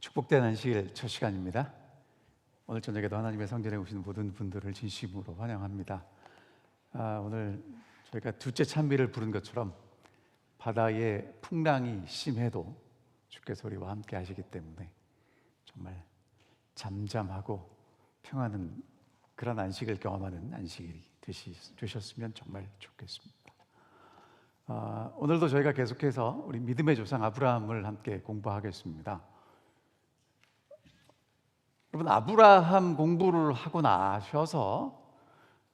축복된 안식일 첫 시간입니다. 오늘 저녁에도 하나님의 성전에 오신 모든 분들을 진심으로 환영합니다. 오늘 저희가 둘째 찬미를 부른 것처럼 바다의 풍랑이 심해도 주께서 우리와 함께 하시기 때문에 정말 잠잠하고 평안한 그런 안식을 경험하는 안식일이 되셨으면 정말 좋겠습니다. 오늘도 저희가 계속해서 우리 믿음의 조상 아브라함을 함께 공부하겠습니다. 여러분, 아브라함 공부를 하고 나셔서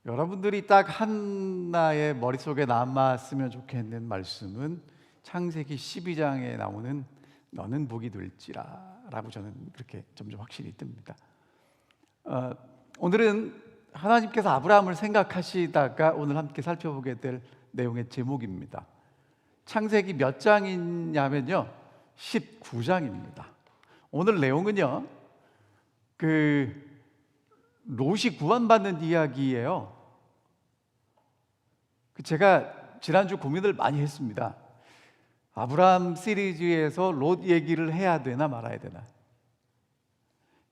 여러분들이 딱 하나의 머릿속에 남았으면 좋겠는 말씀은 창세기 12장에 나오는 너는 복이 될지라 라고 저는 그렇게 점점 확신이 듭니다. 오늘은 하나님께서 아브라함을 생각하시다가 오늘 함께 살펴보게 될 내용의 제목입니다. 창세기 몇 장이냐면요 19장입니다. 오늘 내용은요 롯이 구원받는 이야기예요. 제가 지난주 고민을 많이 했습니다. 아브라함 시리즈에서 롯 얘기를 해야 되나 말아야 되나.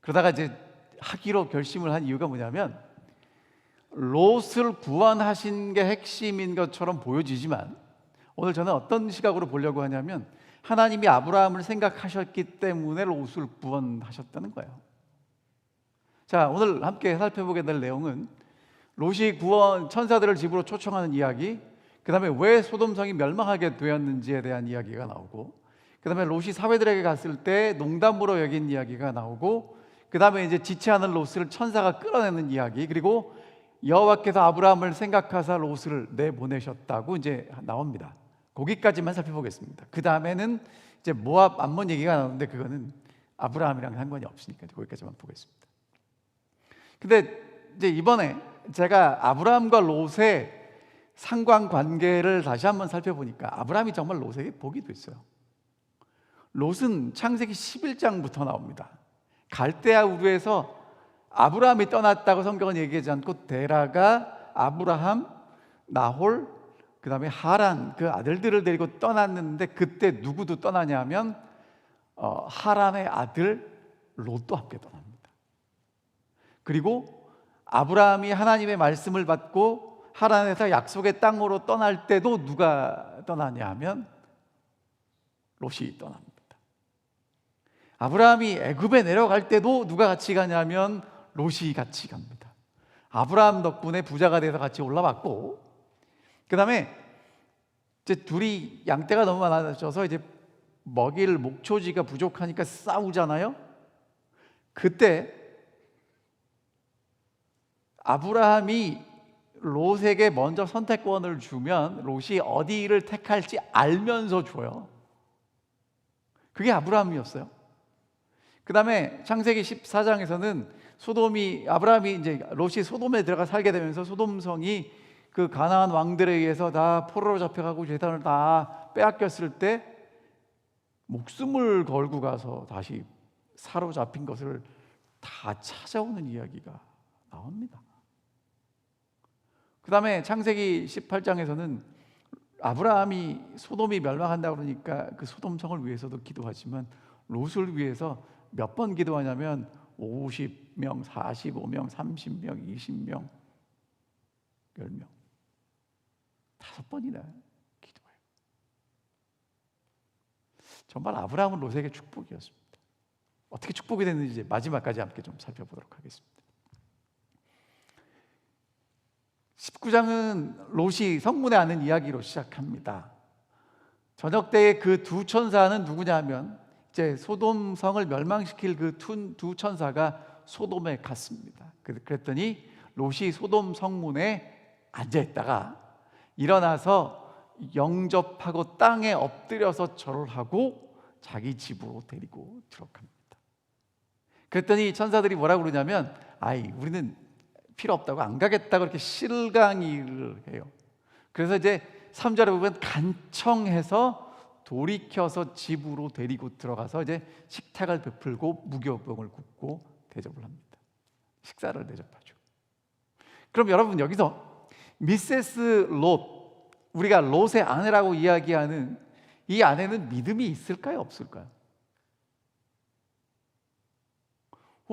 그러다가 이제 하기로 결심을 한 이유가 뭐냐면 롯을 구원하신 게 핵심인 것처럼 보여지지만 오늘 저는 어떤 시각으로 보려고 하냐면 하나님이 아브라함을 생각하셨기 때문에 롯을 구원하셨다는 거예요. 자, 오늘 함께 살펴보게 될 내용은 롯이 천사들을 집으로 초청하는 이야기, 그 다음에 왜 소돔성이 멸망하게 되었는지에 대한 이야기가 나오고, 그 다음에 롯이 사회들에게 갔을 때 농담으로 여긴 이야기가 나오고, 그 다음에 이제 지체하는 롯을 천사가 끌어내는 이야기, 그리고 여호와께서 아브라함을 생각하사 롯을 내보내셨다고 이제 나옵니다. 거기까지만 살펴보겠습니다. 그 다음에는 이제 모압 암몬 얘기가 나오는데 그거는 아브라함이랑 상관이 없으니까 거기까지만 보겠습니다. 근데 이제 이번에 제가 아브라함과 롯의 상관관계를 다시 한번 살펴보니까 아브라함이 정말 롯에게 복이 됐어요. 롯은 창세기 11장부터 나옵니다. 갈대아 우르에서 아브라함이 떠났다고 성경은 얘기하지 않고 데라가 아브라함, 나홀, 그 다음에 하란 그 아들들을 데리고 떠났는데 그때 누구도 떠나냐면 하란의 아들 롯도 함께 떠납니다. 그리고 아브라함이 하나님의 말씀을 받고 하란에서 약속의 땅으로 떠날 때도 누가 떠나냐 하면 롯이 떠납니다. 아브라함이 애굽에 내려갈 때도 누가 같이 가냐면 롯이 같이 갑니다. 아브라함 덕분에 부자가 돼서 같이 올라왔고, 그 다음에 이제 둘이 양떼가 너무 많아져서 이제 먹일 목초지가 부족하니까 싸우잖아요. 그때 아브라함이 롯에게 먼저 선택권을 주면 롯이 어디를 택할지 알면서 줘요. 그게 아브라함이었어요. 그 다음에 창세기 14장에서는 아브라함이 이제 롯이 소돔에 들어가 살게 되면서 소돔성이 그 가나안 왕들에 의해서 다 포로로 잡혀가고 재산을 다 빼앗겼을 때 목숨을 걸고 가서 다시 사로잡힌 것을 다 찾아오는 이야기가 나옵니다. 그 다음에 창세기 18장에서는 아브라함이 소돔이 멸망한다고 그러니까 그 소돔성을 위해서도 기도하지만 롯을 위해서 몇 번 기도하냐면 50명, 45명, 30명, 20명, 10명 5번이나 기도해요. 정말 아브라함은 롯에게 축복이었습니다. 어떻게 축복이 됐는지 마지막까지 함께 좀 살펴보도록 하겠습니다. 19장은 롯이 성문에 앉는 이야기로 시작합니다. 저녁 때에 그 두 천사는 누구냐 하면 이제 소돔성을 멸망시킬 그 두 천사가 소돔에 갔습니다. 그랬더니 롯이 소돔 성문에 앉아있다가 일어나서 영접하고 땅에 엎드려서 절을 하고 자기 집으로 데리고 들어갑니다. 그랬더니 천사들이 뭐라고 그러냐면 우리는 필요 없다고 안 가겠다고 이렇게 실강의를 해요. 그래서 이제 3절에 보면 간청해서 돌이켜서 집으로 데리고 들어가서 이제 식탁을 베풀고 무교병을 굽고 대접을 합니다. 식사를 대접하죠. 그럼 여러분 여기서 미세스 롯, 우리가 롯의 아내라고 이야기하는 이 아내는 믿음이 있을까요? 없을까요?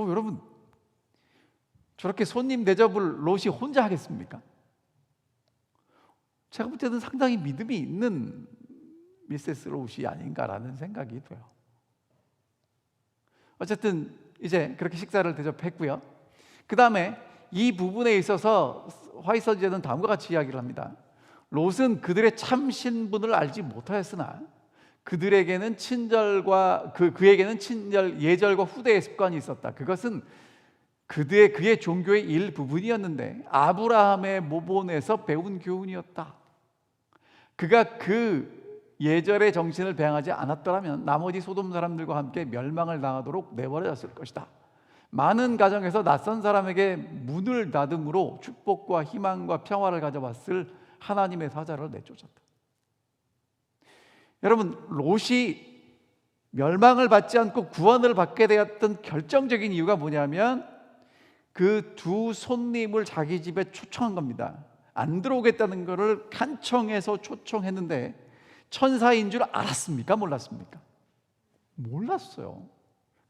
여러분, 저렇게 손님 대접을 롯이 혼자 하겠습니까? 제가 볼 때는 상당히 믿음이 있는 미세스 롯이 아닌가라는 생각이 돼요. 어쨌든 이제 그렇게 식사를 대접했고요. 그 다음에 이 부분에 있어서 화이서지에는 다음과 같이 이야기를 합니다. 롯은 그들의 참 신분을 알지 못하였으나 그들에게는 그에게는 친절, 예절과 후대의 습관이 있었다. 그것은 그의 종교의 일부분이었는데 아브라함의 모본에서 배운 교훈이었다. 그가 그 예절의 정신을 배양하지 않았더라면 나머지 소돔 사람들과 함께 멸망을 당하도록 내버려졌을 것이다. 많은 가정에서 낯선 사람에게 문을 닫음으로 축복과 희망과 평화를 가져왔을 하나님의 사자를 내쫓았다. 여러분, 롯이 멸망을 받지 않고 구원을 받게 되었던 결정적인 이유가 뭐냐면 그 두 손님을 자기 집에 초청한 겁니다. 안 들어오겠다는 것을 간청해서 초청했는데 천사인 줄 알았습니까? 몰랐습니까? 몰랐어요.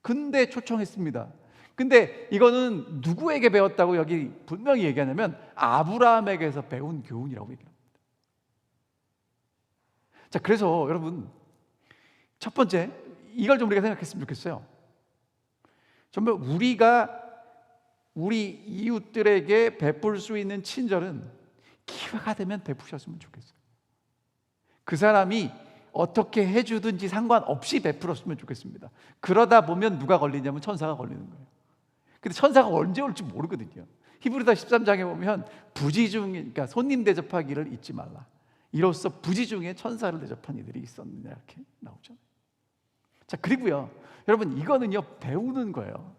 근데 초청했습니다. 근데 이거는 누구에게 배웠다고 여기 분명히 얘기하냐면 아브라함에게서 배운 교훈이라고 얘기합니다. 자, 그래서 여러분, 첫 번째 이걸 좀 우리가 생각했으면 좋겠어요. 정말 우리 이웃들에게 베풀 수 있는 친절은 기회가 되면 베푸셨으면 좋겠어요. 그 사람이 어떻게 해주든지 상관없이 베풀었으면 좋겠습니다. 그러다 보면 누가 걸리냐면 천사가 걸리는 거예요. 근데 천사가 언제 올지 모르거든요. 히브리서 13장에 보면 그러니까 손님 대접하기를 잊지 말라. 이로써 부지 중에 천사를 대접한 이들이 있었느냐 이렇게 나오잖아요. 자, 그리고요, 여러분, 이거는요 배우는 거예요.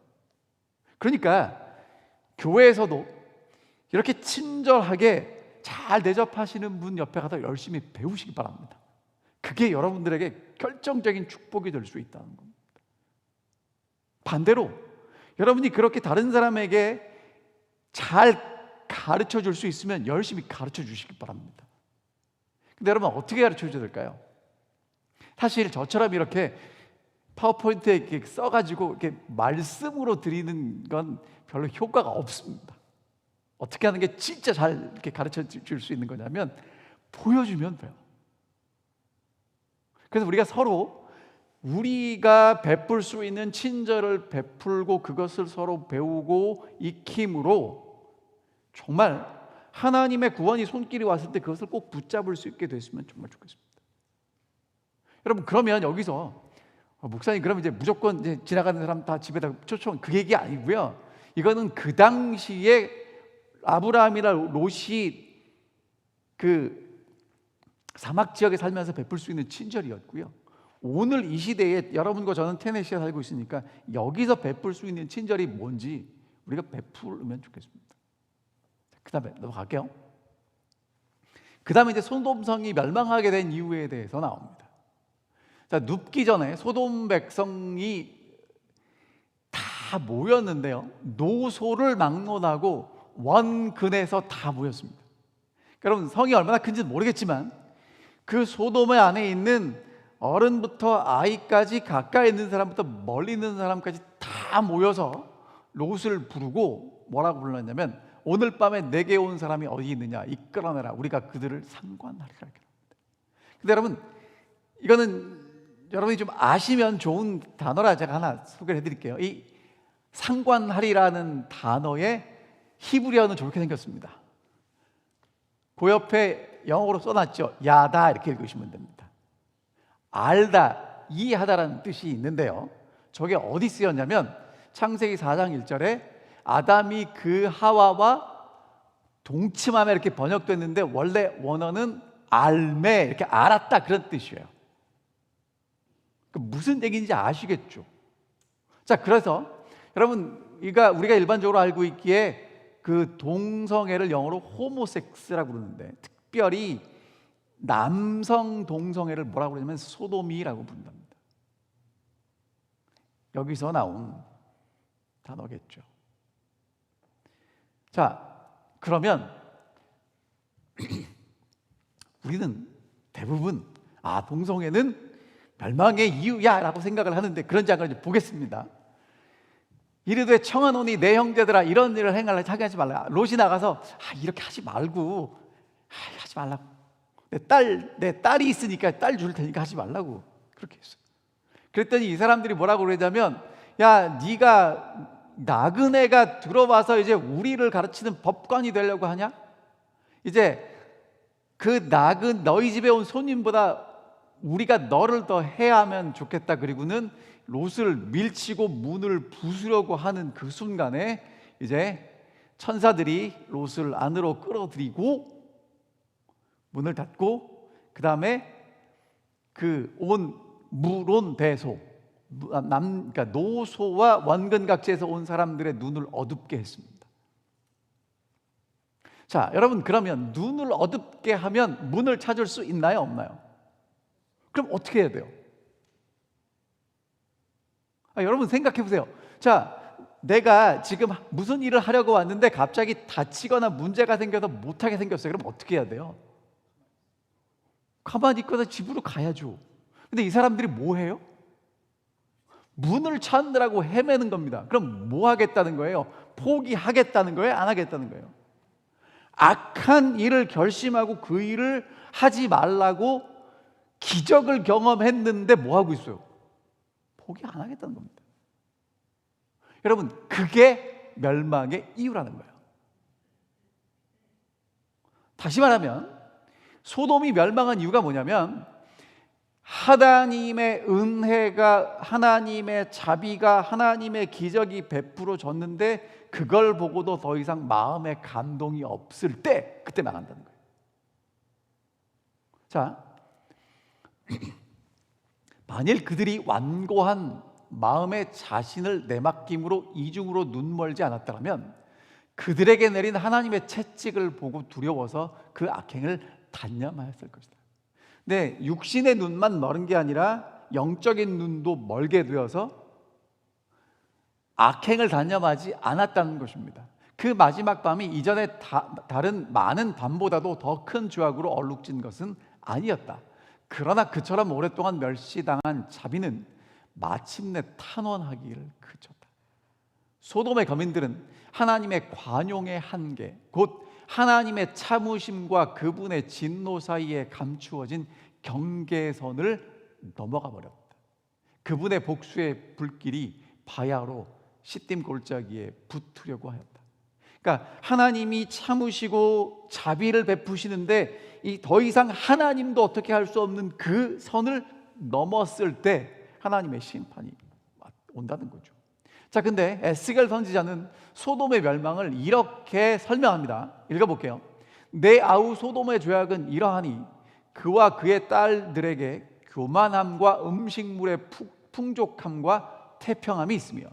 그러니까 교회에서도 이렇게 친절하게 잘 대접하시는 분 옆에 가서 열심히 배우시기 바랍니다. 그게 여러분들에게 결정적인 축복이 될 수 있다는 겁니다. 반대로 여러분이 그렇게 다른 사람에게 잘 가르쳐 줄 수 있으면 열심히 가르쳐 주시기 바랍니다. 근데 여러분, 어떻게 가르쳐 줘야 될까요? 사실 저처럼 이렇게 파워포인트에 이렇게 써가지고 이렇게 말씀으로 드리는 건 별로 효과가 없습니다. 어떻게 하는 게 진짜 잘 이렇게 가르쳐 줄 수 있는 거냐면 보여주면 돼요. 그래서 우리가 서로 우리가 베풀 수 있는 친절을 베풀고 그것을 서로 배우고 익힘으로 정말 하나님의 구원이 손길이 왔을 때 그것을 꼭 붙잡을 수 있게 됐으면 정말 좋겠습니다. 여러분, 그러면 여기서 목사님, 그러면 이제 무조건 이제 지나가는 사람 다 집에다 초청, 그 얘기 아니고요. 이거는 그 당시에 아브라함이나 롯이 그 사막 지역에 살면서 베풀 수 있는 친절이었고요. 오늘 이 시대에 여러분과 저는 테네시에 살고 있으니까 여기서 베풀 수 있는 친절이 뭔지 우리가 베풀면 좋겠습니다. 그 다음에 넘어갈게요. 그 다음에 이제 소돔성이 멸망하게 된 이유에 대해서 나옵니다. 자, 눕기 전에 소돔 백성이 다 모였는데요, 노소를 막론하고 원근에서 다 모였습니다. 여러분, 성이 얼마나 큰지 모르겠지만 그 소돔의 안에 있는 어른부터 아이까지, 가까이 있는 사람부터 멀리 있는 사람까지 다 모여서 롯을 부르고 뭐라고 불렀냐면 오늘 밤에 내게 온 사람이 어디 있느냐 이끌어내라, 우리가 그들을 상관하리라. 근데 여러분, 이거는 여러분이 좀 아시면 좋은 단어라 제가 하나 소개를 해드릴게요. 이 상관하리라는 단어의 히브리어는 저렇게 생겼습니다. 그 옆에 영어로 써놨죠. 야다, 이렇게 읽으시면 됩니다. 알다, 이해하다라는 뜻이 있는데요, 저게 어디 쓰였냐면 창세기 4장 1절에 아담이 그 하와와 동침하며 이렇게 번역됐는데 원래 원어는 알매, 이렇게 알았다, 그런 뜻이에요. 무슨 얘기인지 아시겠죠? 자, 그래서 여러분, 우리가 일반적으로 알고 있기에 그 동성애를 영어로 호모섹스라고 그러는데 특별히 남성 동성애를 뭐라고 그러냐면 소도미라고 부른답니다. 여기서 나온 단어겠죠. 자, 그러면 우리는 대부분 동성애는 멸망의 이유야 라고 생각을 하는데 그런지 안 그런지 보겠습니다. 이르되 청하노니 내 형제들아 이런 일을 행하려 하게 하지 말라. 롯이 나가서 이렇게 하지 말고 하지 말라고. 내 딸이 있으니까 딸 줄 테니까 하지 말라고 그렇게 했어요. 그랬더니 이 사람들이 뭐라고 그러냐면, 야, 네가 나그네가 들어와서 이제 우리를 가르치는 법관이 되려고 하냐? 이제 너희 집에 온 손님보다 우리가 너를 더 해하면 좋겠다. 그리고는 롯을 밀치고 문을 부수려고 하는 그 순간에 이제 천사들이 롯을 안으로 끌어들이고 문을 닫고, 그 다음에 그 온 무론 대소 그러니까 노소와 원근각지에서 온 사람들의 눈을 어둡게 했습니다. 자, 여러분, 그러면 눈을 어둡게 하면 문을 찾을 수 있나요, 없나요? 그럼 어떻게 해야 돼요? 여러분 생각해 보세요. 자, 내가 지금 무슨 일을 하려고 왔는데 갑자기 다치거나 문제가 생겨서 못하게 생겼어요. 그럼 어떻게 해야 돼요? 가만히 있거나 집으로 가야죠. 근데 이 사람들이 뭐 해요? 문을 찾느라고 헤매는 겁니다. 그럼 뭐 하겠다는 거예요? 포기하겠다는 거예요? 안 하겠다는 거예요? 악한 일을 결심하고 그 일을 하지 말라고 기적을 경험했는데 뭐 하고 있어요? 포기 안 하겠다는 겁니다. 여러분, 그게 멸망의 이유라는 거예요. 다시 말하면 소돔이 멸망한 이유가 뭐냐면, 하나님의 은혜가, 하나님의 자비가, 하나님의 기적이 베풀어졌는데 그걸 보고도 더 이상 마음에 감동이 없을 때, 그때 망한다는 거예요. 자, 만일 그들이 완고한 마음의 자신을 내맡김으로 이중으로 눈멀지 않았다면 그들에게 내린 하나님의 채찍을 보고 두려워서 그 악행을 단념하였을 것이다. 네, 육신의 눈만 멀은 게 아니라 영적인 눈도 멀게 되어서 악행을 단념하지 않았다는 것입니다. 그 마지막 밤이 이전의 다른 많은 밤보다도 더 큰 죄악으로 얼룩진 것은 아니었다. 그러나 그처럼 오랫동안 멸시당한 자비는 마침내 탄원하기를 그쳤다. 소돔의 거민들은 하나님의 관용의 한계, 곧 하나님의 참으심과 그분의 진노 사이에 감추어진 경계선을 넘어가 버렸다. 그분의 복수의 불길이 바야흐로 시딤 골짜기에 붙으려고 하였다. 그러니까 하나님이 참으시고 자비를 베푸시는데 이 더 이상 하나님도 어떻게 할 수 없는 그 선을 넘었을 때 하나님의 심판이 온다는 거죠. 자, 근데 에스겔 선지자는 소돔의 멸망을 이렇게 설명합니다. 읽어볼게요. 내 아우 소돔의 죄악은 이러하니 그와 그의 딸들에게 교만함과 음식물의 풍족함과 태평함이 있으며,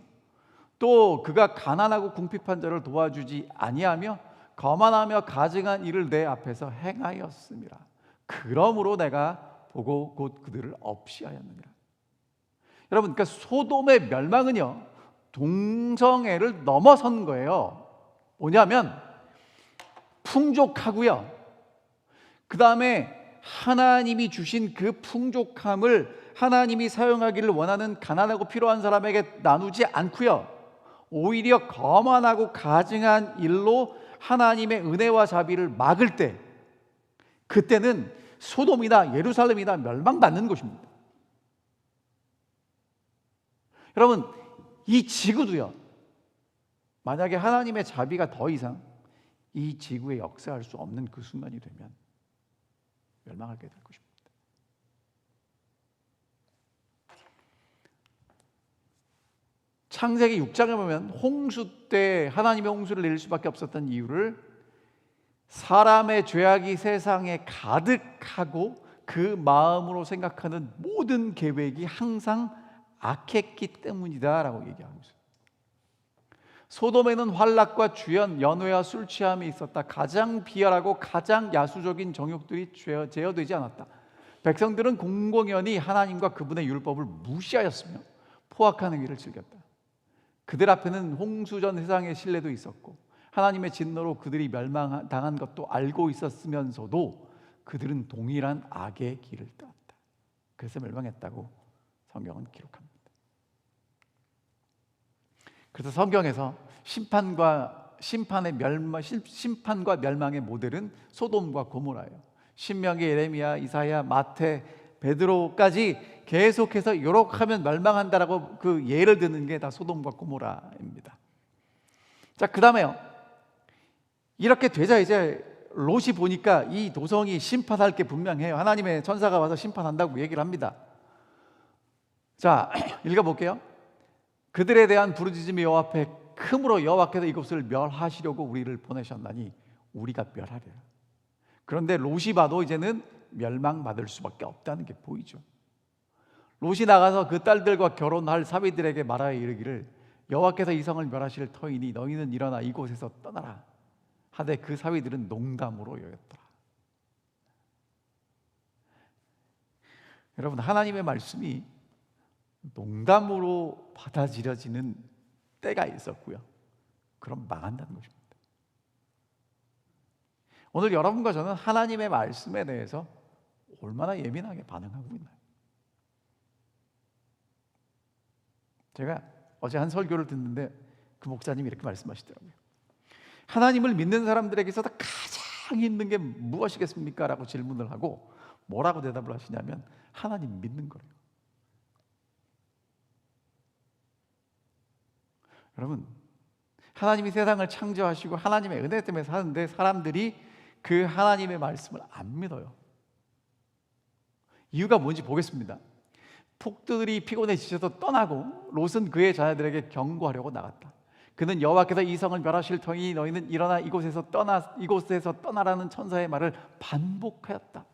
또 그가 가난하고 궁핍한 자를 도와주지 아니하며 거만하며 가증한 일을 내 앞에서 행하였음이라. 그러므로 내가 보고 곧 그들을 없이하였느니라. 여러분, 그러니까 소돔의 멸망은요, 동성애를 넘어선 거예요. 뭐냐면 풍족하고요, 그 다음에 하나님이 주신 그 풍족함을 하나님이 사용하기를 원하는 가난하고 필요한 사람에게 나누지 않고요, 오히려 거만하고 가증한 일로 하나님의 은혜와 자비를 막을 때, 그때는 소돔이나 예루살렘이나 멸망받는 것입니다. 여러분, 이 지구도요, 만약에 하나님의 자비가 더 이상 이 지구에 역사할 수 없는 그 순간이 되면 멸망하게 될 것입니다. 창세기 6장에 보면 홍수 때 하나님의 홍수를 내릴 수밖에 없었던 이유를 사람의 죄악이 세상에 가득하고 그 마음으로 생각하는 모든 계획이 항상 악했기 때문이다라고 얘기하고 있어요. 소돔에는 환락과 주연, 연회와 술 취함이 있었다. 가장 비열하고 가장 야수적인 정욕들이 제어되지 않았다. 백성들은 공공연히 하나님과 그분의 율법을 무시하였으며 포악한 행위를 즐겼다. 그들 앞에는 홍수전 세상의 신뢰도 있었고 하나님의 진노로 그들이 멸망당한 것도 알고 있었으면서도 그들은 동일한 악의 길을 따랐다. 그래서 멸망했다고 성경은 기록합니다. 그래서 성경에서 심판과 멸망의 모델은 소돔과 고모라예요. 신명기, 예레미야, 이사야, 마태, 베드로까지 계속해서 이렇게 하면 멸망한다라고 그 예를 드는 게 다 소돔과 고모라입니다. 자, 그 다음에요. 이렇게 되자 이제 롯이 보니까 이 도성이 심판할 게 분명해요. 하나님의 천사가 와서 심판한다고 얘기를 합니다. 자, 읽어볼게요. 그들에 대한 부르짖음이 여호와 앞에 크므로 여호와께서 이곳을 멸하시려고 우리를 보내셨나니 우리가 멸하리라. 그런데 롯이 봐도 이제는 멸망받을 수밖에 없다는 게 보이죠. 롯이 나가서 그 딸들과 결혼할 사위들에게 말하여 이르기를 여호와께서 이 성을 멸하실 터이니 너희는 일어나 이곳에서 떠나라 하되 그 사위들은 농담으로 여겼더라. 여러분, 하나님의 말씀이 농담으로 받아들여지는 때가 있었고요. 그럼 망한다는 것입니다. 오늘 여러분과 저는 하나님의 말씀에 대해서 얼마나 예민하게 반응하고 있나요? 제가 어제 한 설교를 듣는데 그 목사님이 이렇게 말씀하시더라고요. 하나님을 믿는 사람들에게서 가장 힘든 게 무엇이겠습니까? 라고 질문을 하고 뭐라고 대답을 하시냐면 하나님 믿는 거래요. 여러분, 하나님이 세상을 창조하시고 하나님의 은혜 때문에 사는데 사람들이 그 하나님의 말씀을 안 믿어요. 이유가 뭔지 보겠습니다. 폭들이 피곤해 지쳐서 떠나고 롯은 그의 자녀들에게 경고하려고 나갔다. 그는 여호와께서 이 성을 멸하실 터이니 너희는 일어나 이곳에서 떠나라는 천사의 말을 반복하였다.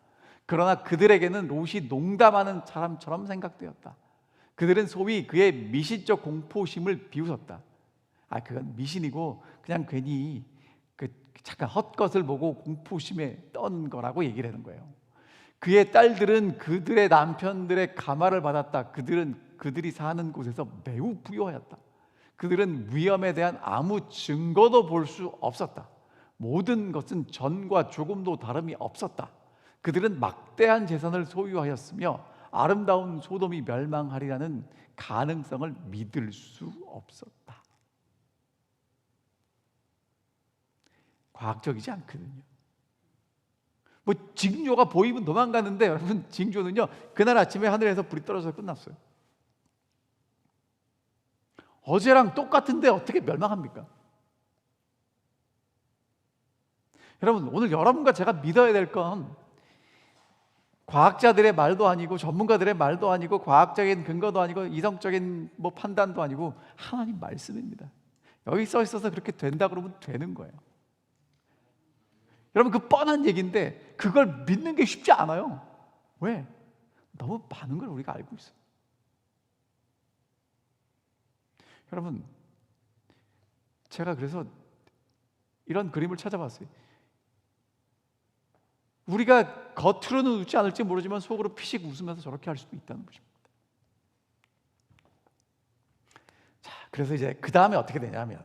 그러나 그들에게는 롯이 농담하는 사람처럼 생각되었다. 그들은 소위 그의 미신적 공포심을 비웃었다. 그건 미신이고 그냥 괜히 그 잠깐 헛것을 보고 공포심에 떤 거라고 얘기를 하는 거예요. 그의 딸들은 그들의 남편들의 가마를 받았다. 그들이 사는 곳에서 매우 부유하였다. 그들은 위험에 대한 아무 증거도 볼 수 없었다. 모든 것은 전과 조금도 다름이 없었다. 그들은 막대한 재산을 소유하였으며 아름다운 소돔이 멸망하리라는 가능성을 믿을 수 없었다. 과학적이지 않거든요. 뭐 징조가 보이면 도망가는데 여러분, 징조는요 그날 아침에 하늘에서 불이 떨어져서 끝났어요. 어제랑 똑같은데 어떻게 멸망합니까? 여러분, 오늘 여러분과 제가 믿어야 될 건 과학자들의 말도 아니고 전문가들의 말도 아니고 과학적인 근거도 아니고 이성적인 판단도 아니고 하나님 말씀입니다. 여기 써 있어서 그렇게 된다 그러면 되는 거예요. 여러분, 그 뻔한 얘기인데 그걸 믿는 게 쉽지 않아요. 왜? 너무 많은 걸 우리가 알고 있어요. 여러분, 제가 그래서 이런 그림을 찾아봤어요. 우리가 겉으로는 웃지 않을지 모르지만 속으로 피식 웃으면서 저렇게 할 수도 있다는 것입니다. 자, 그래서 이제 그 다음에 어떻게 되냐면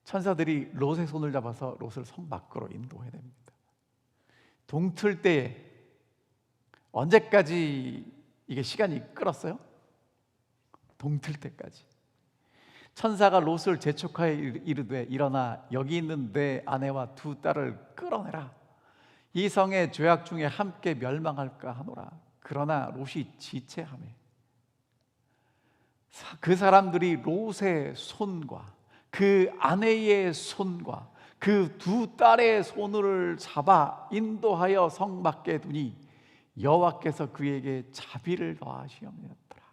천사들이 롯의 손을 잡아서 롯을 성 밖으로 인도해야 됩니다. 동틀 때에 언제까지 이게 시간이 끌었어요? 동틀 때까지. 천사가 롯을 재촉하여 이르되 일어나 여기 있는 내 아내와 두 딸을 끌어내라. 이 성의 죄악 중에 함께 멸망할까 하노라. 그러나 롯이 지체하며 그 사람들이 롯의 손과 그 아내의 손과 그 두 딸의 손을 잡아 인도하여 성 밖에 두니 여호와께서 그에게 자비를 더하시옵니다더라.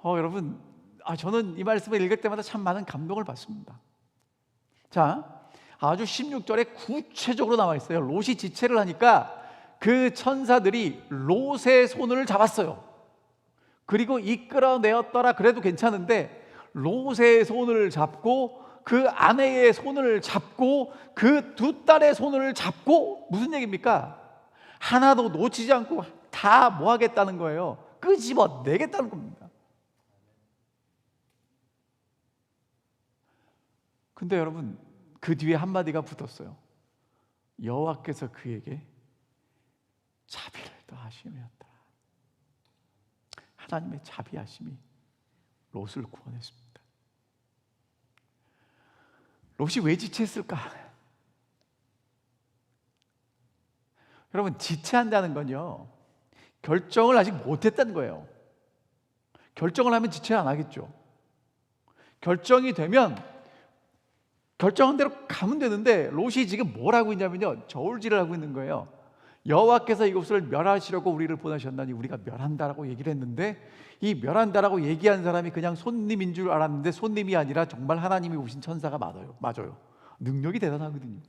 여러분, 저는 이 말씀을 읽을 때마다 참 많은 감동을 받습니다. 자, 아주 16절에 구체적으로 나와 있어요. 롯이 지체를 하니까 그 천사들이 롯의 손을 잡았어요. 그리고 이끌어내었더라. 그래도 괜찮은데 롯의 손을 잡고 그 아내의 손을 잡고 그 두 딸의 손을 잡고, 무슨 얘기입니까? 하나도 놓치지 않고 다 뭐 하겠다는 거예요? 끄집어내겠다는 겁니다. 근데 여러분, 그 뒤에 한마디가 붙었어요. 여호와께서 그에게 자비를 더하시며였더라. 하나님의 자비하심이 롯을 구원했습니다. 롯이 왜 지체했을까? 여러분, 지체한다는 건요, 결정을 아직 못했다는 거예요. 결정을 하면 지체 안 하겠죠. 결정이 되면 결정한 대로 가면 되는데, 롯이 지금 뭘 하고 있냐면요, 저울질을 하고 있는 거예요. 여호와께서 이곳을 멸하시려고 우리를 보내셨나니 우리가 멸한다라고 얘기를 했는데, 이 멸한다라고 얘기한 사람이 그냥 손님인 줄 알았는데 손님이 아니라 정말 하나님이 오신 천사가 맞아요. 능력이 대단하거든요.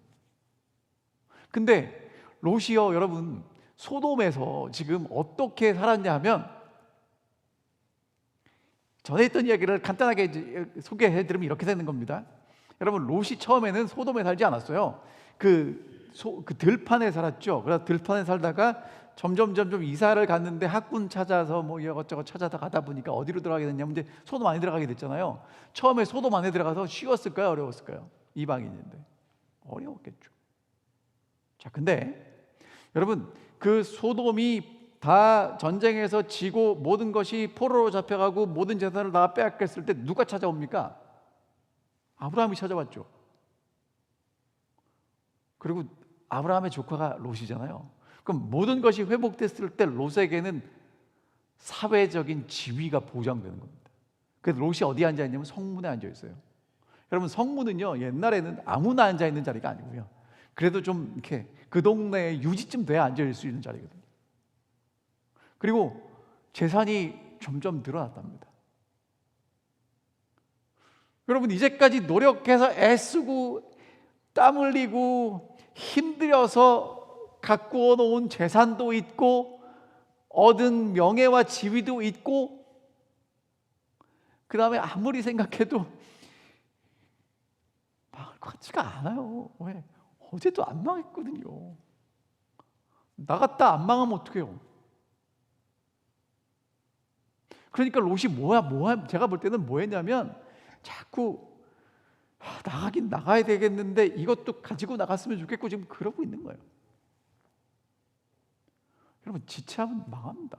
근데 롯이요, 여러분, 소돔에서 지금 어떻게 살았냐 하면, 전에 있던 이야기를 간단하게 소개해드리면 이렇게 되는 겁니다. 여러분, 롯이 처음에는 소돔에 살지 않았어요. 그 들판에 살았죠. 그래서 들판에 살다가 점점 이사를 갔는데 학군 찾아서 뭐 이것저것 찾아다 가다 보니까 어디로 들어가게 됐냐면 이제 소돔 안에 들어가게 됐잖아요. 처음에 소돔 안에 들어가서 쉬웠을까요, 어려웠을까요? 이방인인데 어려웠겠죠. 자, 근데 여러분, 그 소돔이 다 전쟁에서 지고 모든 것이 포로로 잡혀가고 모든 재산을 다 빼앗겼을 때 누가 찾아옵니까? 아브라함이 찾아왔죠. 그리고 아브라함의 조카가 롯이잖아요. 그럼 모든 것이 회복됐을 때 롯에게는 사회적인 지위가 보장되는 겁니다. 그래서 롯이 어디에 앉아 있냐면 성문에 앉아 있어요. 여러분, 성문은요, 옛날에는 아무나 앉아 있는 자리가 아니고요, 그래도 좀 이렇게 그 동네에 유지쯤 돼야 앉아 있을 수 있는 자리거든요. 그리고 재산이 점점 늘어났답니다. 여러분, 이제까지 노력해서 애쓰고 땀 흘리고 힘들어서 가꾸어 놓은 재산도 있고 얻은 명예와 지위도 있고, 그 다음에 아무리 생각해도 망할 것 같지가 않아요. 왜? 어제도 안 망했거든요. 나갔다 안 망하면 어떡해요? 그러니까 롯이 제가 볼 때는 뭐 했냐면, 자꾸 나가긴 나가야 되겠는데 이것도 가지고 나갔으면 좋겠고 지금 그러고 있는 거예요. 여러분, 지체하면 망합니다.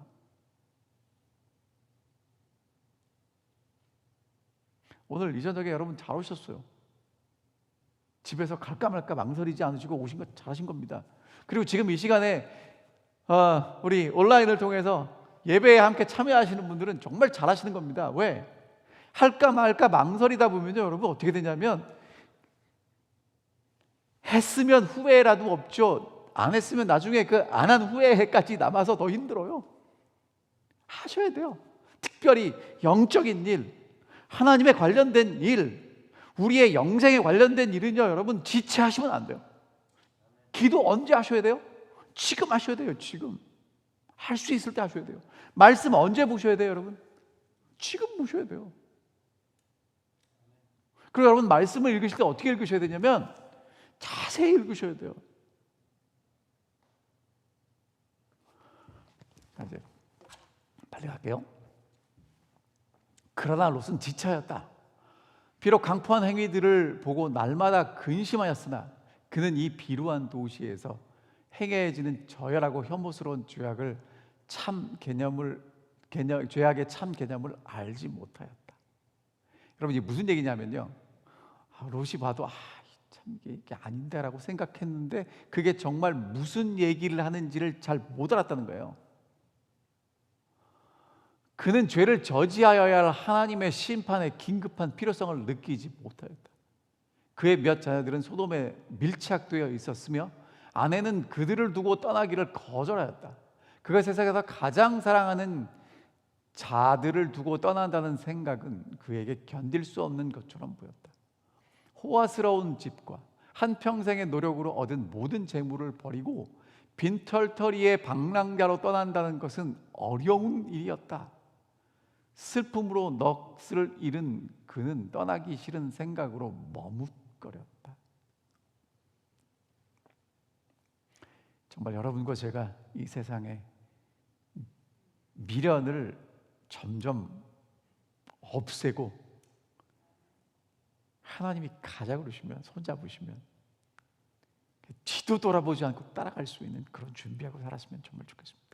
오늘 이 저녁에 여러분 잘 오셨어요. 집에서 갈까 말까 망설이지 않으시고 오신 거 잘하신 겁니다. 그리고 지금 이 시간에 우리 온라인을 통해서 예배에 함께 참여하시는 분들은 정말 잘하시는 겁니다. 왜? 할까 말까 망설이다 보면요, 여러분, 어떻게 되냐면 했으면 후회라도 없죠. 안 했으면 나중에 그 안 한 후회까지 남아서 더 힘들어요. 하셔야 돼요. 특별히 영적인 일, 하나님에 관련된 일, 우리의 영생에 관련된 일은요, 여러분, 지체하시면 안 돼요. 기도 언제 하셔야 돼요? 지금 하셔야 돼요. 지금 할 수 있을 때 하셔야 돼요. 말씀 언제 보셔야 돼요, 여러분? 지금 보셔야 돼요. 그리고 여러분, 말씀을 읽으실 때 어떻게 읽으셔야 되냐면 자세히 읽으셔야 돼요. 이제 빨리 갈게요. 그러나 롯은 지체하였다. 비록 강포한 행위들을 보고 날마다 근심하였으나 그는 이 비루한 도시에서 행해지는 저열하고 혐오스러운 죄악의 참 개념을 알지 못하였다. 여러분, 이게 무슨 얘기냐면요, 롯이 봐도 참 이게 아닌데라고 생각했는데 그게 정말 무슨 얘기를 하는지를 잘 못 알았다는 거예요. 그는 죄를 저지하여야 할 하나님의 심판의 긴급한 필요성을 느끼지 못하였다. 그의 몇 자녀들은 소돔에 밀착되어 있었으며 아내는 그들을 두고 떠나기를 거절하였다. 그가 세상에서 가장 사랑하는 자들을 두고 떠난다는 생각은 그에게 견딜 수 없는 것처럼 보였다. 호화스러운 집과 한평생의 노력으로 얻은 모든 재물을 버리고 빈털터리의 방랑자로 떠난다는 것은 어려운 일이었다. 슬픔으로 넋을 잃은 그는 떠나기 싫은 생각으로 머뭇거렸다. 정말 여러분과 제가 이 세상에 미련을 점점 없애고 하나님이 가자 그러시면 손잡으시면 뒤도 돌아보지 않고 따라갈 수 있는 그런 준비하고 살았으면 정말 좋겠습니다.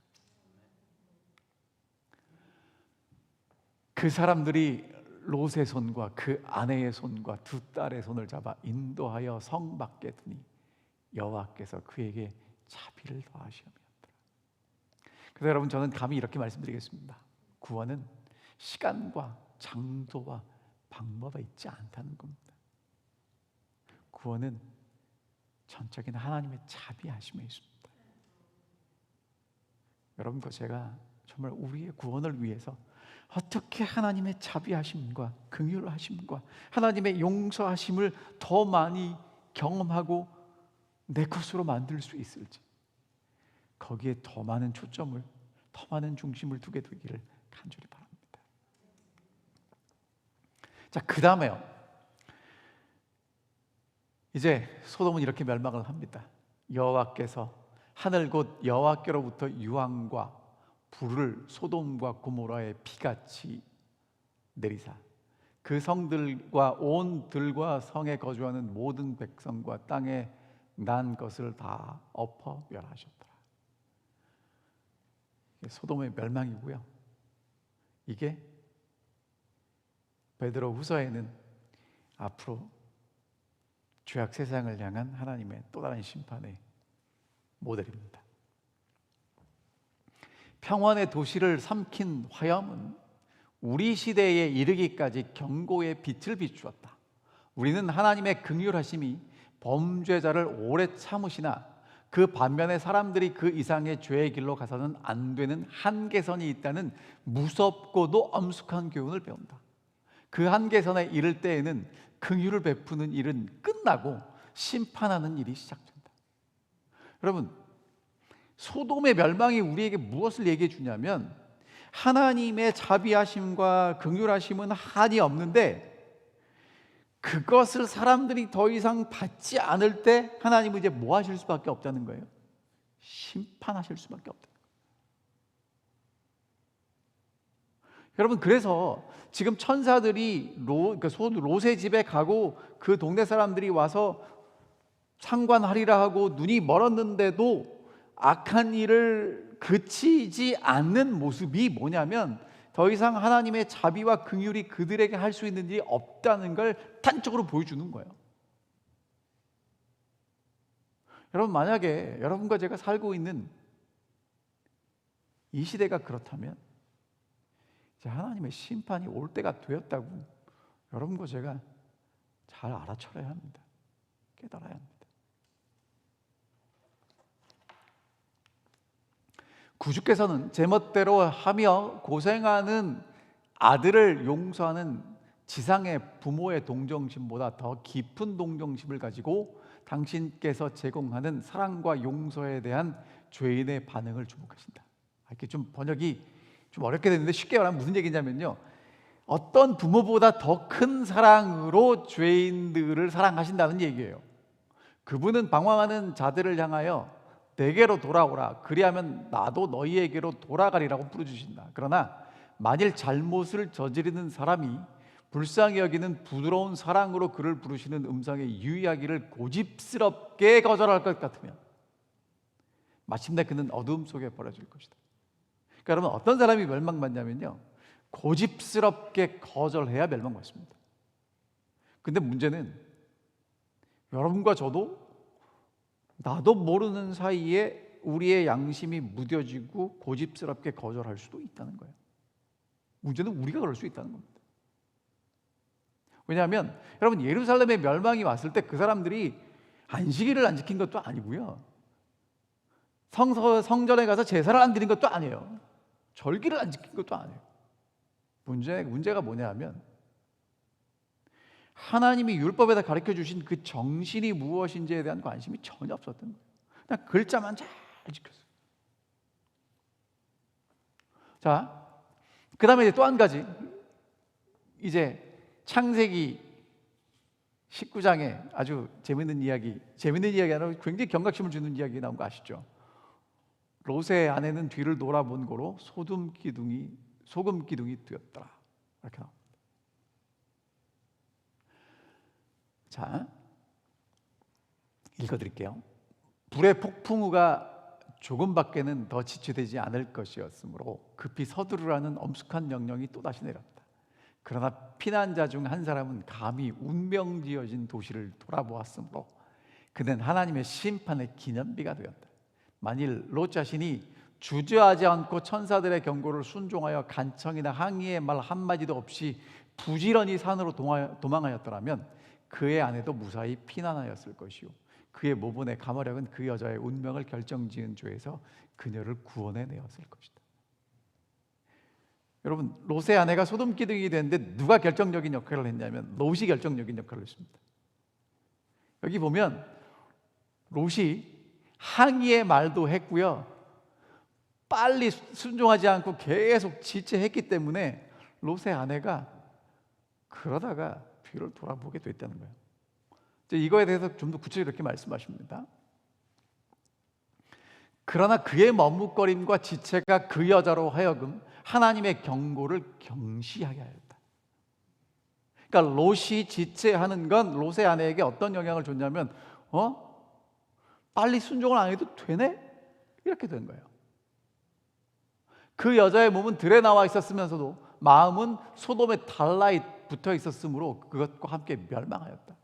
그 사람들이 롯의 손과 그 아내의 손과 두 딸의 손을 잡아 인도하여 성 밖에 두니 여호와께서 그에게 자비를 더하시옵니까. 그래서 여러분, 저는 감히 이렇게 말씀드리겠습니다. 구원은 시간과 장소와 방법에 있지 않다는 겁니다. 구원은 전적인 하나님의 자비하심에 있습니다. 여러분과 제가 정말 우리의 구원을 위해서 어떻게 하나님의 자비하심과 긍휼하심과 하나님의 용서하심을 더 많이 경험하고 내 것으로 만들 수 있을지, 거기에 더 많은 초점을, 더 많은 중심을 두게 되기를 간절히 바랍니다. 자, 그 다음에요, 이제 소돔은 이렇게 멸망을 합니다. 여호와께서 하늘 곧 여호와께로부터 유황과 불을 소돔과 고모라의 피같이 내리사 그 성들과 온 들과 성에 거주하는 모든 백성과 땅에 난 것을 다 엎어 멸하셨더라. 소돔의 멸망이고요. 이게 베드로 후서에는 앞으로 죄악 세상을 향한 하나님의 또 다른 심판의 모델입니다. 평원의 도시를 삼킨 화염은 우리 시대에 이르기까지 경고의 빛을 비추었다. 우리는 하나님의 긍휼하심이 범죄자를 오래 참으시나 그 반면에 사람들이 그 이상의 죄의 길로 가서는 안 되는 한계선이 있다는 무섭고도 엄숙한 교훈을 배운다. 그 한계선에 이를 때에는 긍휼을 베푸는 일은 끝나고 심판하는 일이 시작된다. 여러분, 소돔의 멸망이 우리에게 무엇을 얘기해 주냐면, 하나님의 자비하심과 긍휼하심은 한이 없는데 그것을 사람들이 더 이상 받지 않을 때 하나님은 이제 뭐 하실 수밖에 없다는 거예요? 심판하실 수밖에 없다. 여러분, 그래서 지금 천사들이 롯의 집에 가고 그 동네 사람들이 와서 상관하리라 하고 눈이 멀었는데도 악한 일을 그치지 않는 모습이 뭐냐면, 더 이상 하나님의 자비와 긍휼이 그들에게 할 수 있는 일이 없다는 걸 단적으로 보여주는 거예요. 여러분, 만약에 여러분과 제가 살고 있는 이 시대가 그렇다면 이제 하나님의 심판이 올 때가 되었다고 여러분과 제가 잘 알아차려야 합니다. 깨달아야 합니다. 구주께서는 제멋대로 하며 고생하는 아들을 용서하는 지상의 부모의 동정심보다 더 깊은 동정심을 가지고 당신께서 제공하는 사랑과 용서에 대한 죄인의 반응을 주목하신다. 이렇게 좀 번역이 좀 어렵게 되는데, 쉽게 말하면 무슨 얘기냐면요, 어떤 부모보다 더 큰 사랑으로 죄인들을 사랑하신다는 얘기예요. 그분은 방황하는 자들을 향하여 내게로 돌아오라, 그리하면 나도 너희에게로 돌아가리라고 부르주신다. 그러나 만일 잘못을 저지르는 사람이 불쌍히 여기는 부드러운 사랑으로 그를 부르시는 음성에 유의하기를 고집스럽게 거절할 것 같으면 마침내 그는 어두움 속에 버려질 것이다. 그러니까 여러분, 어떤 사람이 멸망받냐면요, 고집스럽게 거절해야 멸망받습니다. 근데 문제는 여러분과 저도 나도 모르는 사이에 우리의 양심이 무뎌지고 고집스럽게 거절할 수도 있다는 거예요. 문제는 우리가 그럴 수 있다는 겁니다. 왜냐하면 여러분, 예루살렘의 멸망이 왔을 때 그 사람들이 안식일을 안 지킨 것도 아니고요, 성전에 가서 제사를 안 드린 것도 아니에요, 절기를 안 지킨 것도 아니에요. 문제가 뭐냐 하면, 하나님이 율법에다 가르쳐 주신 그 정신이 무엇인지에 대한 관심이 전혀 없었던 거예요. 그냥 글자만 잘 지켰어요. 자, 그 다음에 또 한 가지, 이제 창세기 19장에 아주 재밌는 이야기 아니라 굉장히 경각심을 주는 이야기 나온 거 아시죠? 롯의 아내는 뒤를 돌아본 고로 소금 기둥이 되었더라, 이렇게 나옵니다. 자, 읽어드릴게요. 불의 폭풍우가 조금밖에는 더 지체되지 않을 것이었으므로 급히 서두르라는 엄숙한 명령이 또다시 내렸다. 그러나 피난자 중 한 사람은 감히 운명지어진 도시를 돌아보았으므로 그는 하나님의 심판의 기념비가 되었다. 만일 롯 자신이 주저하지 않고 천사들의 경고를 순종하여 간청이나 항의의 말 한마디도 없이 부지런히 산으로 도망하였더라면 그의 아내도 무사히 피난하였을 것이요 그의 모분의 가모력은 그 여자의 운명을 결정지은 죄에서 그녀를 구원해내었을 것이다. 여러분, 롯의 아내가 소돔 기둥이 됐는데 누가 결정적인 역할을 했냐면 롯이 결정적인 역할을 했습니다. 여기 보면 롯이 항의의 말도 했고요, 빨리 순종하지 않고 계속 지체했기 때문에 롯의 아내가 그러다가 뒤를 돌아보게 됐다는 거예요. 이거에 대해서 좀 더 구체적으로 이렇게 말씀하십니다. 그러나 그의 머뭇거림과 지체가 그 여자로 하여금 하나님의 경고를 경시하게 하였다. 그러니까 롯이 지체하는 건 롯의 아내에게 어떤 영향을 줬냐면 빨리 순종을 안 해도 되네? 이렇게 된 거예요. 그 여자의 몸은 들에 나와 있었으면서도 마음은 소돔의 달라이 붙어 있었으므로 그것과 함께 멸망하였다.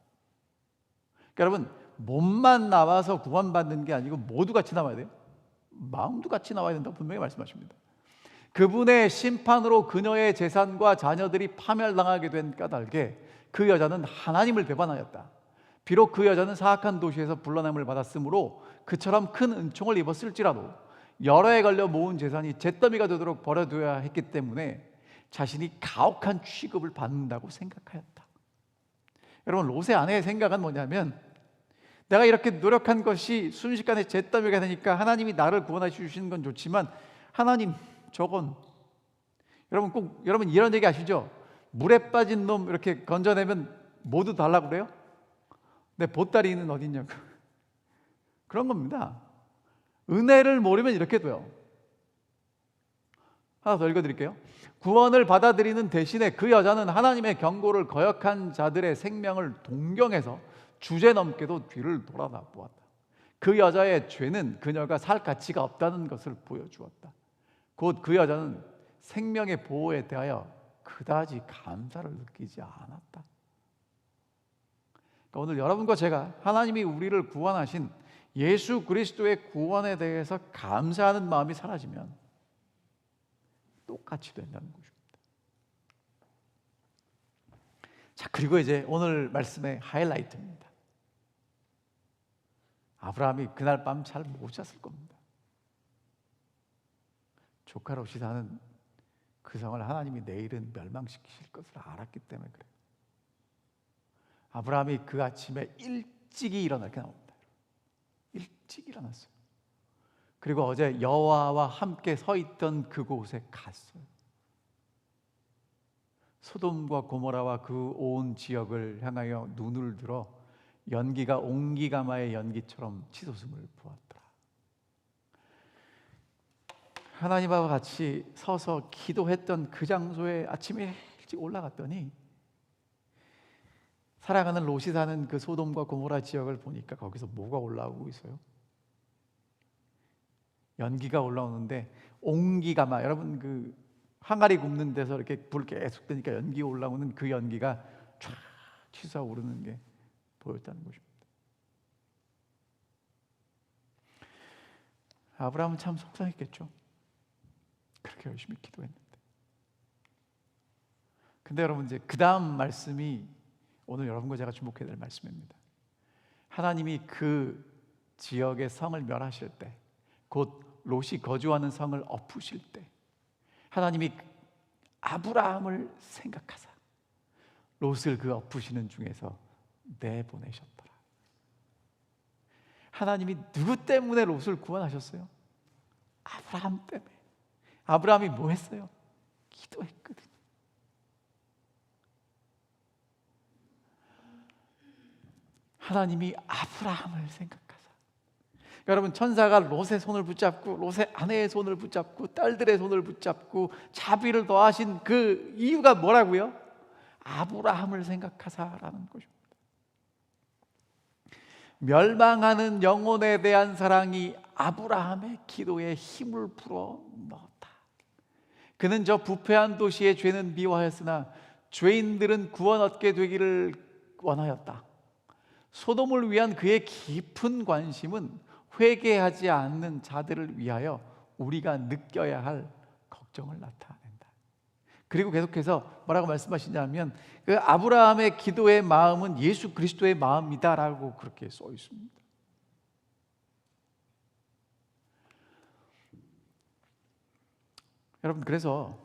그러니까 여러분, 몸만 나와서 구원받는 게 아니고 모두 같이 나와야 돼요. 마음도 같이 나와야 된다고 분명히 말씀하십니다. 그분의 심판으로 그녀의 재산과 자녀들이 파멸당하게 된 까닭에 그 여자는 하나님을 배반하였다. 비록 그 여자는 사악한 도시에서 불러냄을 받았으므로 그처럼 큰 은총을 입었을지라도 여러 해 걸려 모은 재산이 잿더미가 되도록 버려둬야 했기 때문에 자신이 가혹한 취급을 받는다고 생각하였다. 여러분, 롯의 아내의 생각은 뭐냐면 내가 이렇게 노력한 것이 순식간에 잿더미가 되니까 하나님이 나를 구원해 주시는 건 좋지만 하나님, 저건 여러분 이런 얘기 아시죠? 물에 빠진 놈 이렇게 건져내면 모두 달라고 그래요? 내 보따리는 어딨냐고. 그런 겁니다. 은혜를 모르면 이렇게 돼요. 하나 더 읽어드릴게요. 구원을 받아들이는 대신에 그 여자는 하나님의 경고를 거역한 자들의 생명을 동경해서 주제넘게도 뒤를 돌아다 보았다. 그 여자의 죄는 그녀가 살 가치가 없다는 것을 보여주었다. 곧 그 여자는 생명의 보호에 대하여 그다지 감사를 느끼지 않았다. 그러니까 오늘 여러분과 제가 하나님이 우리를 구원하신 예수 그리스도의 구원에 대해서 감사하는 마음이 사라지면 똑같이 된다는 것입니다. 자, 그리고 이제 오늘 말씀의 하이라이트입니다. 아브라함이 그날 밤 잘 못 잤을 겁니다. 조카 롯이 사는 그 성을 하나님이 내일은 멸망시키실 것을 알았기 때문에 그래요. 아브라함이 그 아침에 일찍이 일어나게 나옵니다. 일찍 일어났어요. 그리고 어제 여호와와 함께 서 있던 그곳에 갔어요. 소돔과 고모라와 그 온 지역을 향하여 눈을 들어 연기가 옹기가마의 연기처럼 치솟음을 보았더라. 하나님과 같이 서서 기도했던 그 장소에 아침에 일찍 올라갔더니 사랑하는 롯이 사는 그 소돔과 고모라 지역을 보니까 거기서 뭐가 올라오고 있어요? 연기가 올라오는데 옹기가마, 여러분 그 항아리 굽는 데서 이렇게 불 계속 뜨니까 연기 올라오는 그 연기가 쫙 치솟아오르는 게 보였다는 것입니다. 아브라함은 참 속상했겠죠. 그렇게 열심히 기도했는데. 근데 여러분, 이제 그 다음 말씀이 오늘 여러분과 제가 주목해야 될 말씀입니다. 하나님이 그 지역의 성을 멸하실 때, 곧 롯이 거주하는 성을 엎으실 때 하나님이 아브라함을 생각하사 롯을 그 엎으시는 중에서 내보내셨더라. 하나님이 누구 때문에 롯을 구원하셨어요? 아브라함 때문에. 아브라함이 뭐 했어요? 기도했거든요. 하나님이 아브라함을 생각하사. 여러분, 천사가 롯의 손을 붙잡고 롯의 아내의 손을 붙잡고 딸들의 손을 붙잡고 자비를 더하신 그 이유가 뭐라고요? 아브라함을 생각하사라는 것입니다. 멸망하는 영혼에 대한 사랑이 아브라함의 기도에 힘을 불어 넣었다. 그는 저 부패한 도시의 죄는 미워하였으나 죄인들은 구원 얻게 되기를 원하였다. 소돔을 위한 그의 깊은 관심은 회개하지 않는 자들을 위하여 우리가 느껴야 할 걱정을 나타낸다. 그리고 계속해서 뭐라고 말씀하시냐면 그 아브라함의 기도의 마음은 예수 그리스도의 마음이다라고 그렇게 써 있습니다. 여러분, 그래서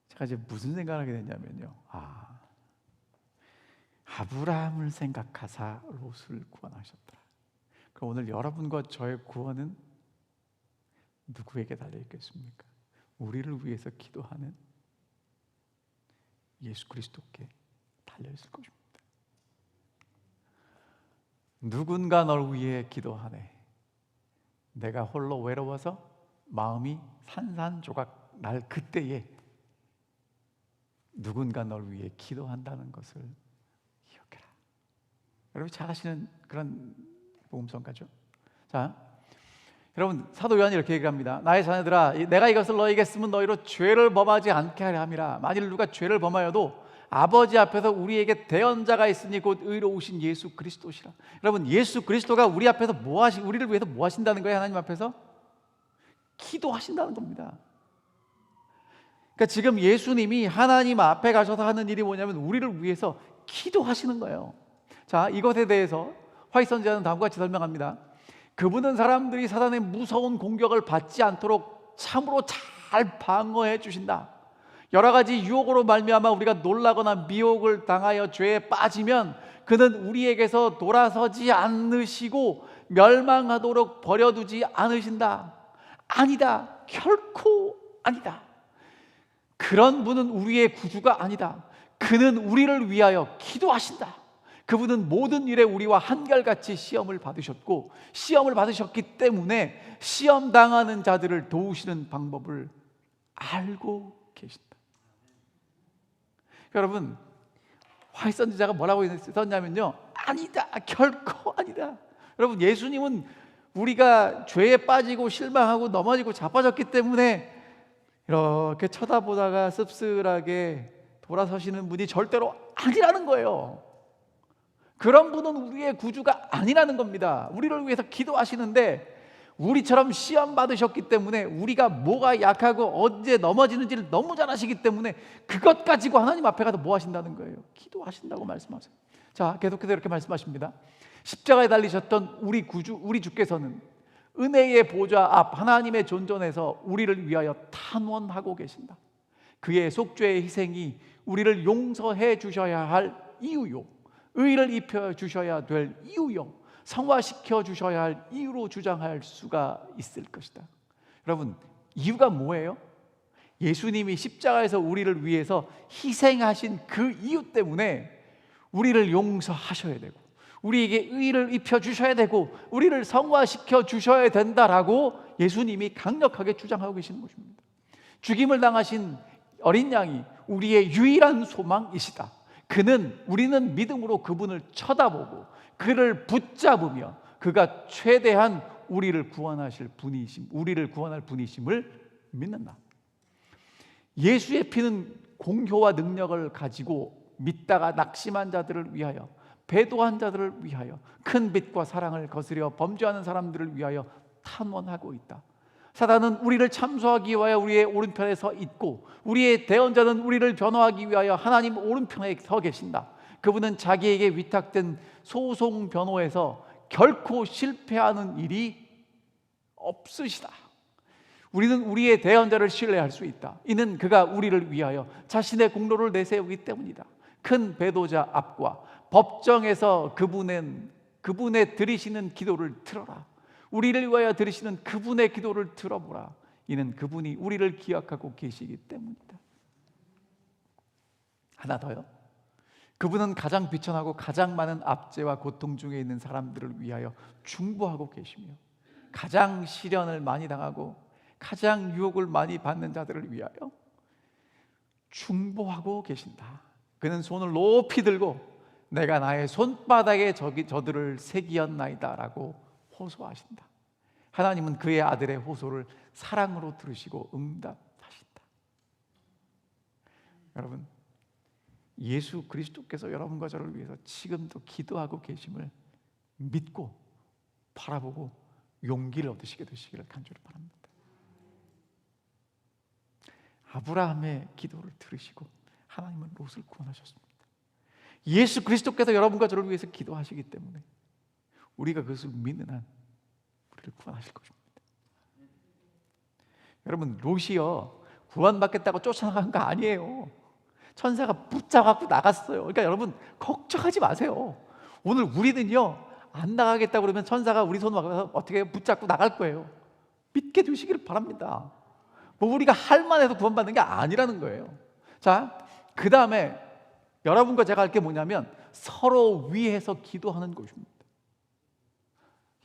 제가 이제 무슨 생각을 하게 됐냐면요, 아브라함을 생각하사 롯을 구원하셨다. 그럼 오늘 여러분과 저의 구원은 누구에게 달려 있겠습니까? 우리를 위해서 기도하는 예수 그리스도께 달려 있을 것입니다. 누군가 널 위해 기도하네. 내가 홀로 외로워서 마음이 산산조각 날 그때에 누군가 널 위해 기도한다는 것을 기억해라. 여러분 잘 아시는 그런 복음성가죠? 자, 여러분 사도 요한이 이렇게 얘기합니다. 나의 자녀들아, 내가 이것을 너희에게 쓰면 너희로 죄를 범하지 않게 하려 함이라. 만일 누가 죄를 범하여도 아버지 앞에서 우리에게 대언자가 있으니 곧 의로우신 예수 그리스도시라. 여러분, 예수 그리스도가 우리 앞에서 우리를 위해서 뭐 하신다는 거예요? 하나님 앞에서 기도하신다는 겁니다. 그러니까 지금 예수님이 하나님 앞에 가셔서 하는 일이 뭐냐면 우리를 위해서 기도하시는 거예요. 자, 이것에 대해서 화이트 선지자는 다음과 같이 설명합니다. 그분은 사람들이 사단의 무서운 공격을 받지 않도록 참으로 잘 방어해 주신다. 여러 가지 유혹으로 말미암아 우리가 놀라거나 미혹을 당하여 죄에 빠지면 그는 우리에게서 돌아서지 않으시고 멸망하도록 버려두지 않으신다. 아니다. 결코 아니다. 그런 분은 우리의 구주가 아니다. 그는 우리를 위하여 기도하신다. 그분은 모든 일에 우리와 한결같이 시험을 받으셨고 시험을 받으셨기 때문에 시험 당하는 자들을 도우시는 방법을 알고 계신다. 여러분, 화이트 선지자가 뭐라고 썼냐면요, 아니다, 결코 아니다. 여러분, 예수님은 우리가 죄에 빠지고 실망하고 넘어지고 자빠졌기 때문에 이렇게 쳐다보다가 씁쓸하게 돌아서시는 분이 절대로 아니라는 거예요. 그런 분은 우리의 구주가 아니라는 겁니다. 우리를 위해서 기도하시는데 우리처럼 시험 받으셨기 때문에 우리가 뭐가 약하고 언제 넘어지는지를 너무 잘 아시기 때문에 그것 가지고 하나님 앞에 가서 뭐 하신다는 거예요? 기도하신다고 말씀하세요. 자, 계속해서 이렇게 말씀하십니다. 십자가에 달리셨던 우리 구주, 우리 주께서는 은혜의 보좌 앞 하나님의 존전에서 우리를 위하여 탄원하고 계신다. 그의 속죄의 희생이 우리를 용서해 주셔야 할 이유요, 의를 입혀 주셔야 될 이유요, 성화시켜 주셔야 할 이유로 주장할 수가 있을 것이다. 여러분, 이유가 뭐예요? 예수님이 십자가에서 우리를 위해서 희생하신 그 이유 때문에 우리를 용서하셔야 되고 우리에게 의를 입혀 주셔야 되고 우리를 성화시켜 주셔야 된다라고 예수님이 강력하게 주장하고 계시는 것입니다. 죽임을 당하신 어린 양이 우리의 유일한 소망이시다. 우리는 믿음으로 그분을 쳐다보고 그를 붙잡으며 그가 최대한 우리를 구원할 분이심을 믿는다. 예수의 피는 공효와 능력을 가지고 믿다가 낙심한 자들을 위하여, 배도한 자들을 위하여, 큰 빛과 사랑을 거스려 범죄하는 사람들을 위하여 탄원하고 있다. 사단은 우리를 참소하기 위하여 우리의 오른편에 서 있고 우리의 대언자는 우리를 변호하기 위하여 하나님 오른편에 서 계신다. 그분은 자기에게 위탁된 소송 변호에서 결코 실패하는 일이 없으시다. 우리는 우리의 대언자를 신뢰할 수 있다. 이는 그가 우리를 위하여 자신의 공로를 내세우기 때문이다. 큰 배도자 앞과 법정에서 그분의 드리시는 기도를 들어라. 우리를 위하여 드리시는 그분의 기도를 들어보라. 이는 그분이 우리를 기억하고 계시기 때문이다. 하나 더요. 그분은 가장 비천하고 가장 많은 압제와 고통 중에 있는 사람들을 위하여 중보하고 계시며 가장 시련을 많이 당하고 가장 유혹을 많이 받는 자들을 위하여 중보하고 계신다. 그는 손을 높이 들고 내가 나의 손바닥에 저들을 새기었나이다 라고 호소하신다. 하나님은 그의 아들의 호소를 사랑으로 들으시고 응답하신다. 여러분, 예수 그리스도께서 여러분과 저를 위해서 지금도 기도하고 계심을 믿고 바라보고 용기를 얻으시게 되시기를 간절히 바랍니다. 아브라함의 기도를 들으시고 하나님은 롯을 구원하셨습니다. 예수 그리스도께서 여러분과 저를 위해서 기도하시기 때문에 우리가 그것을 믿는 한 우리를 구원하실 것입니다. 여러분, 롯이요 구원받겠다고 쫓아나간 거 아니에요. 천사가 붙잡아갖고 나갔어요. 그러니까 여러분 걱정하지 마세요. 오늘 우리는요 안 나가겠다고 그러면 천사가 우리 손을 막아서 어떻게 붙잡고 나갈 거예요. 믿게 되시기를 바랍니다. 뭐 우리가 할 만해서 구원받는 게 아니라는 거예요. 자, 그 다음에 여러분과 제가 할 게 뭐냐면 서로 위해서 기도하는 것입니다.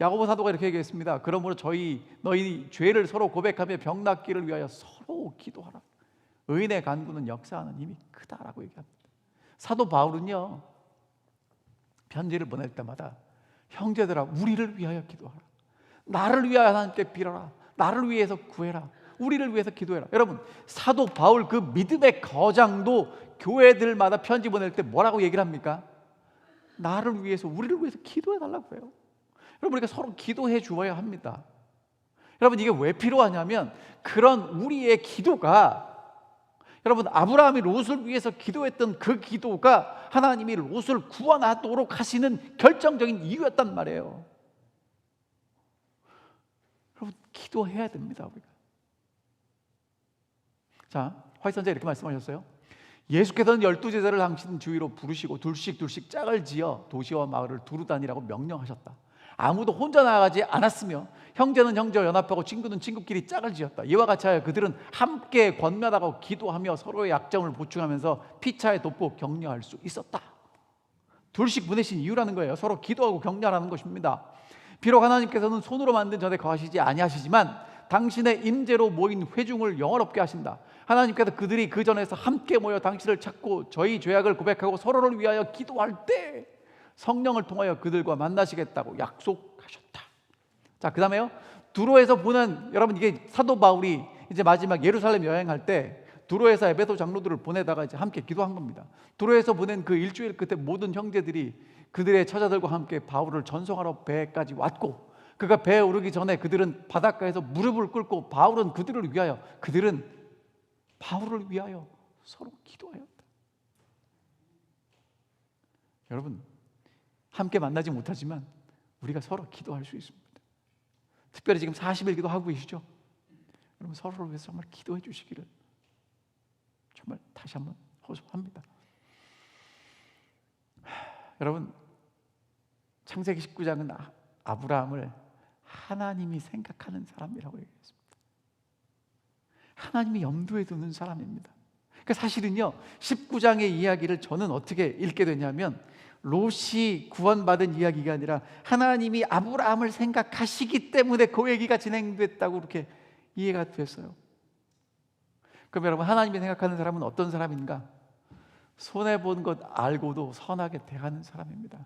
야고보 사도가 이렇게 얘기했습니다. 그러므로 너희 죄를 서로 고백하며 병 낫기를 위하여 서로 기도하라. 의인의 간구는 역사하는 힘이 크다라고 얘기합니다. 사도 바울은요 편지를 보낼 때마다 형제들아 우리를 위하여 기도하라. 나를 위하여 하나님께 빌어라. 나를 위해서 구해라. 우리를 위해서 기도해라. 여러분, 사도 바울 그 믿음의 거장도 교회들마다 편지 보낼 때 뭐라고 얘기를 합니까? 나를 위해서, 우리를 위해서 기도해 달라고 해요. 여러분, 우리가 서로 기도해 주어야 합니다. 여러분, 이게 왜 필요하냐면 그런 우리의 기도가, 여러분, 아브라함이 롯을 위해서 기도했던 그 기도가 하나님이 롯을 구원하도록 하시는 결정적인 이유였단 말이에요. 여러분, 기도해야 됩니다, 우리가. 자, 화이트 선생님이 이렇게 말씀하셨어요. 예수께서는 12제자를 당신 주위로 부르시고 둘씩 짝을 지어 도시와 마을을 두루 다니라고 명령하셨다. 아무도 혼자 나아가지 않았으며 형제는 형제와 연합하고 친구는 친구끼리 짝을 지었다. 이와 같이 하여 그들은 함께 권면하고 기도하며 서로의 약점을 보충하면서 피차에 돕고 격려할 수 있었다. 둘씩 보내신 이유라는 거예요. 서로 기도하고 격려하라는 것입니다. 비록 하나님께서는 손으로 만든 전에 거하시지 아니하시지만 당신의 임재로 모인 회중을 영화롭게 하신다. 하나님께서 그들이 그 전에서 함께 모여 당신을 찾고 저희 죄악을 고백하고 서로를 위하여 기도할 때 성령을 통하여 그들과 만나시겠다고 약속하셨다. 자, 그 다음에요, 두로에서 보낸, 여러분, 이게 사도 바울이 이제 마지막 예루살렘 여행할 때 두로에서 에베소 장로들을 보내다가 이제 함께 기도한 겁니다. 두로에서 보낸 그 일주일 끝에 모든 형제들이 그들의 처자들과 함께 바울을 전송하러 배까지 왔고, 그가 배에 오르기 전에 그들은 바닷가에서 무릎을 꿇고 바울은 그들을 위하여, 그들은 바울을 위하여 서로 기도하였다. 여러분, 함께 만나지 못하지만 우리가 서로 기도할 수 있습니다. 특별히 지금 40일 기도하고 계시죠? 여러분, 서로를 위해서 정말 기도해 주시기를 정말 다시 한번 호소합니다. 여러분, 창세기 19장은 아브라함을 하나님이 생각하는 사람이라고 얘기했습니다. 하나님이 염두에 두는 사람입니다. 그러니까 사실은요 19장의 이야기를 저는 어떻게 읽게 되냐면 롯이 구원받은 이야기가 아니라 하나님이 아브라함을 생각하시기 때문에 그 얘기가 진행됐다고 그렇게 이해가 됐어요. 그럼 여러분, 하나님이 생각하는 사람은 어떤 사람인가? 손해본 것 알고도 선하게 대하는 사람입니다.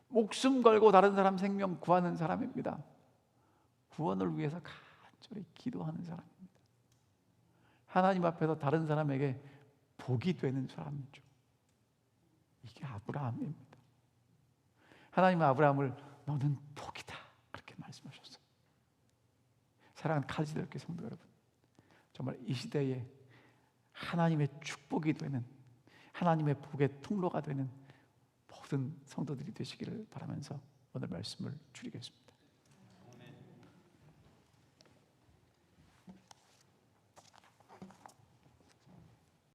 목숨 걸고 다른 사람 생명 구하는 사람입니다. 구원을 위해서 간절히 기도하는 사람입니다. 하나님 앞에서 다른 사람에게 복이 되는 사람이죠. 이게 아브라함입니다. 하나님은 아브라함을 너는 복이다 그렇게 말씀하셨어요. 사랑하는 칼지대교회 성도 여러분, 정말 이 시대에 하나님의 축복이 되는, 하나님의 복의 통로가 되는 모든 성도들이 되시기를 바라면서 오늘 말씀을 줄이겠습니다.